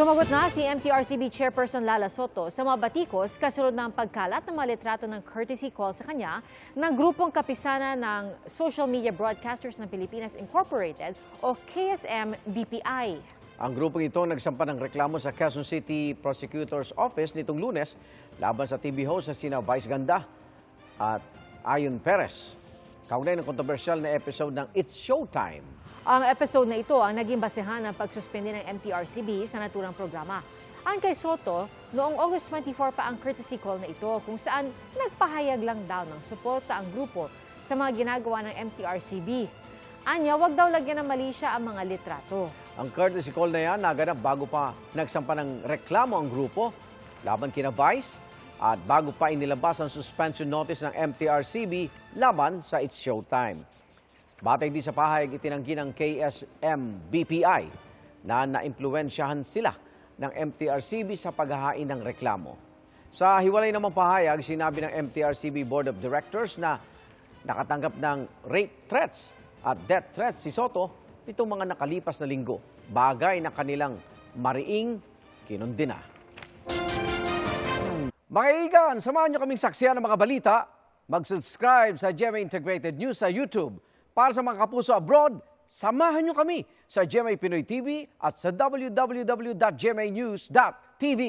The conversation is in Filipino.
Sumagot na si MTRCB Chairperson Lala Soto sa mga batikos kasunod ng pagkalat ng mga litrato ng courtesy call sa kanya ng grupong kapisanan ng Social Media Broadcasters ng Pilipinas Incorporated o KSM-BPI. Ang grupong ito nagsampa ng reklamo sa Quezon City Prosecutor's Office nitong Lunes laban sa TV host na sina Vice Ganda at Ayon Perez. Kaugnay ng kontrobersyal na episode ng It's Showtime. Ang episode na ito ang naging basehan ng pagsuspende ng MTRCB sa naturang programa. Ayon kay Soto, noong August 24 pa ang courtesy call na ito kung saan nagpahayag lang daw ng suporta ang grupo sa mga ginagawa ng MTRCB. Anya, wag daw lagyan ng mali siya ang mga litrato. Ang courtesy call na yan naganap bago pa nagsampa ng reklamo ang grupo laban kina Vice at bago pa inilabas ang suspension notice ng MTRCB laban sa It's Showtime. Batay din sa pahayag, itinanggi ng KSM-BPI na naimpluwensyahan sila ng MTRCB sa paghahain ng reklamo. Sa hiwalay namang pahayag, sinabi ng MTRCB Board of Directors na nakatanggap ng rape threats at death threats si Soto nitong mga nakalipas na linggo. Bagay na kanilang mariing kinundina. Mga kaibigan, samahan nyo kaming saksiyan ng mga balita. Mag-subscribe sa GMA Integrated News sa YouTube. Para sa mga kapuso abroad, samahan nyo kami sa GMA Pinoy TV at sa www.gmanews.tv.